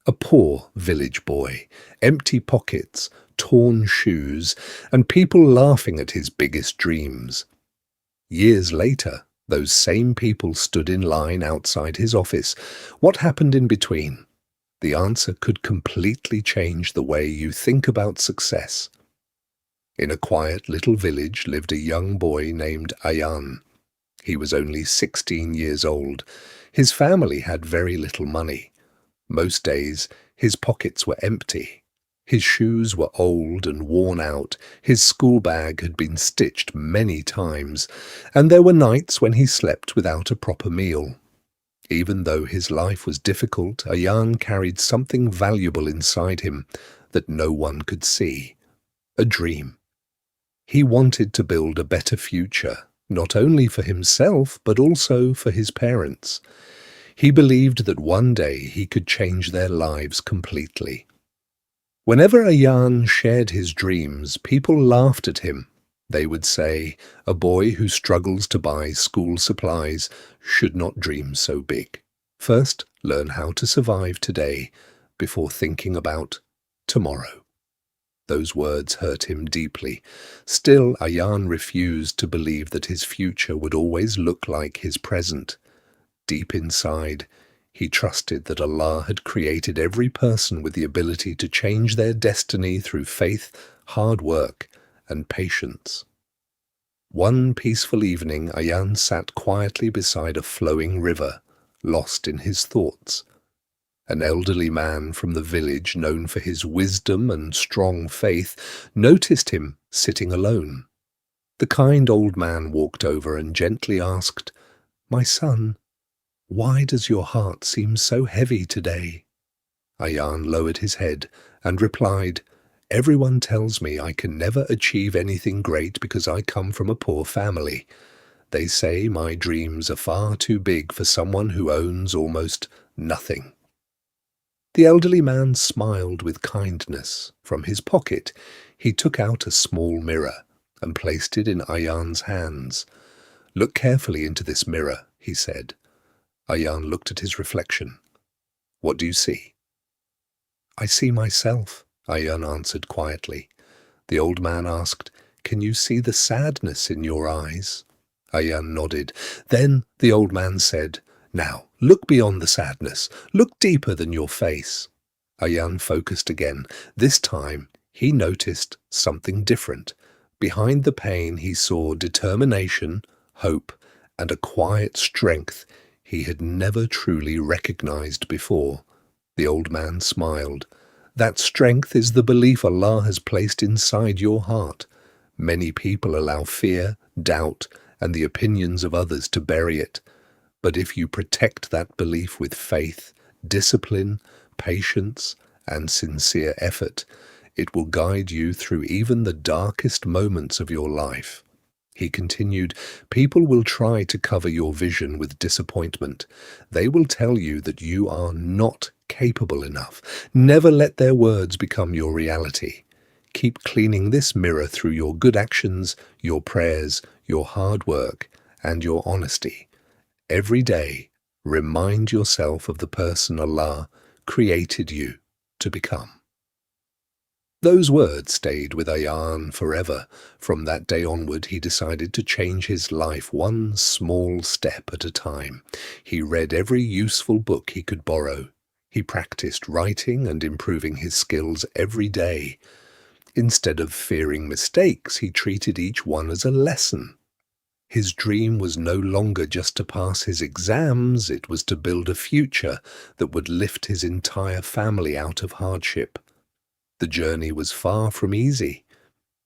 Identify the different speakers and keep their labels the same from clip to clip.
Speaker 1: A poor village boy, empty pockets, torn shoes, and people laughing at his biggest dreams. Years later, those same people stood in line outside his office. What happened in between? The answer could completely change the way you think about success. In a quiet little village lived a young boy named Ayan. He was only 16 years old. His family had very little money. Most days, his pockets were empty. His shoes were old and worn out, his school bag had been stitched many times, and there were nights when he slept without a proper meal. Even though his life was difficult, Ayan carried something valuable inside him that no one could see. A dream. He wanted to build a better future, not only for himself but also for his parents. He believed that one day he could change their lives completely. Whenever Ayan shared his dreams, people laughed at him. They would say, "A boy who struggles to buy school supplies should not dream so big. First, learn how to survive today before thinking about tomorrow." Those words hurt him deeply. Still, Ayan refused to believe that his future would always look like his present. Deep inside, he trusted that Allah had created every person with the ability to change their destiny through faith, hard work, and patience. One peaceful evening, Ayan sat quietly beside a flowing river, lost in his thoughts. An elderly man from the village, known for his wisdom and strong faith, noticed him sitting alone. The kind old man walked over and gently asked, "My son, why does your heart seem so heavy today?" Ayan lowered his head and replied, "Everyone tells me I can never achieve anything great because I come from a poor family. They say my dreams are far too big for someone who owns almost nothing." The elderly man smiled with kindness. From his pocket, he took out a small mirror and placed it in Ayan's hands. "Look carefully into this mirror," he said. Ayan looked at his reflection. "What do you see?" "I see myself," Ayan answered quietly. The old man asked, "Can you see the sadness in your eyes?" Ayan nodded. Then the old man said, "Now, look beyond the sadness. Look deeper than your face." Ayan focused again. This time, he noticed something different. Behind the pain, he saw determination, hope, and a quiet strength he had never truly recognized before. The old man smiled. "That strength is the belief Allah has placed inside your heart. Many people allow fear, doubt, and the opinions of others to bury it. But if you protect that belief with faith, discipline, patience, and sincere effort, it will guide you through even the darkest moments of your life." He continued, "People will try to cover your vision with disappointment. They will tell you that you are not capable enough. Never let their words become your reality. Keep cleaning this mirror through your good actions, your prayers, your hard work, and your honesty. Every day, remind yourself of the person Allah created you to become." Those words stayed with Ayan forever. From that day onward, he decided to change his life one small step at a time. He read every useful book he could borrow. He practiced writing and improving his skills every day. Instead of fearing mistakes, he treated each one as a lesson. His dream was no longer just to pass his exams, it was to build a future that would lift his entire family out of hardship. The journey was far from easy.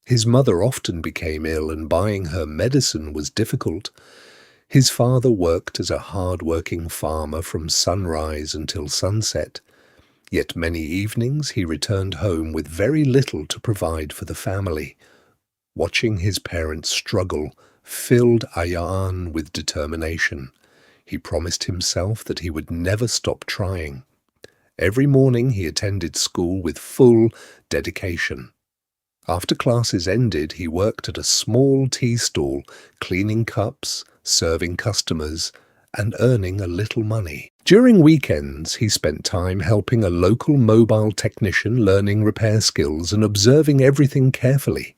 Speaker 1: His mother often became ill and buying her medicine was difficult. His father worked as a hard-working farmer from sunrise until sunset. Yet many evenings he returned home with very little to provide for the family. Watching his parents struggle filled Ayan with determination. He promised himself that he would never stop trying. Every morning he attended school with full dedication. After classes ended, he worked at a small tea stall, cleaning cups, serving customers, and earning a little money. During weekends, he spent time helping a local mobile technician learning repair skills and observing everything carefully.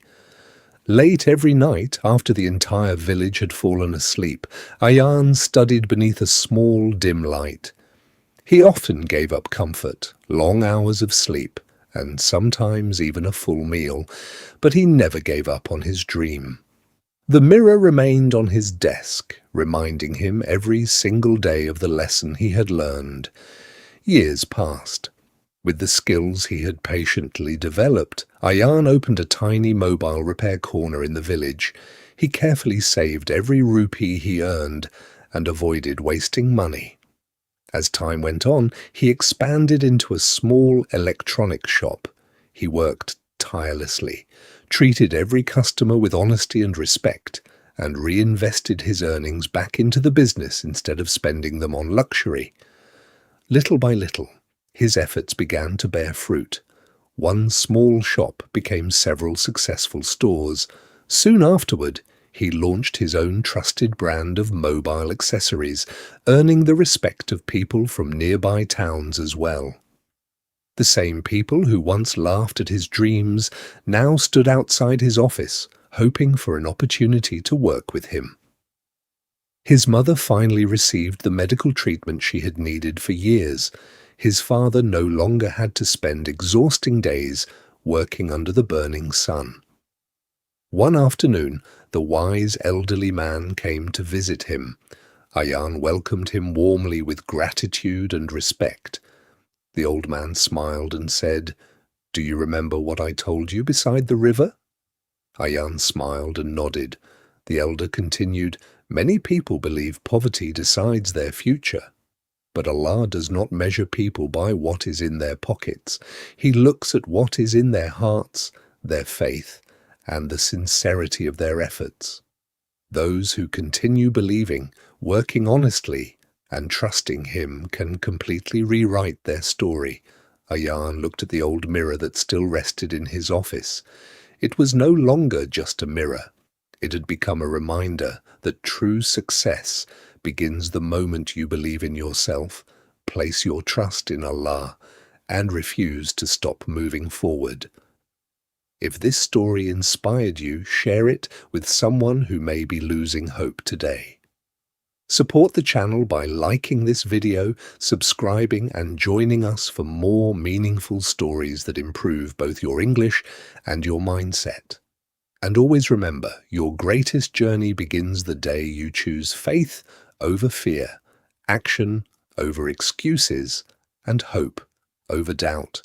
Speaker 1: Late every night, after the entire village had fallen asleep, Ayan studied beneath a small, dim light. He often gave up comfort, long hours of sleep, and sometimes even a full meal, but he never gave up on his dream. The mirror remained on his desk, reminding him every single day of the lesson he had learned. Years passed. With the skills he had patiently developed, Ayan opened a tiny mobile repair corner in the village. He carefully saved every rupee he earned and avoided wasting money. As time went on, he expanded into a small electronics shop. He worked tirelessly, treated every customer with honesty and respect, and reinvested his earnings back into the business instead of spending them on luxury. Little by little, his efforts began to bear fruit. One small shop became several successful stores. Soon afterward, he launched his own trusted brand of mobile accessories, earning the respect of people from nearby towns as well. The same people who once laughed at his dreams now stood outside his office, hoping for an opportunity to work with him. His mother finally received the medical treatment she had needed for years. His father no longer had to spend exhausting days working under the burning sun. One afternoon, the wise elderly man came to visit him. Ayan welcomed him warmly with gratitude and respect. The old man smiled and said, "Do you remember what I told you beside the river?" Ayan smiled and nodded. The elder continued, "Many people believe poverty decides their future. But Allah does not measure people by what is in their pockets. He looks at what is in their hearts, their faith, and the sincerity of their efforts. Those who continue believing, working honestly, and trusting Him can completely rewrite their story." Ayan looked at the old mirror that still rested in his office. It was no longer just a mirror. It had become a reminder that true success begins the moment you believe in yourself, place your trust in Allah, and refuse to stop moving forward. If this story inspired you, share it with someone who may be losing hope today. Support the channel by liking this video, subscribing, and joining us for more meaningful stories that improve both your English and your mindset. And always remember, your greatest journey begins the day you choose faith over fear, action over excuses, and hope over doubt.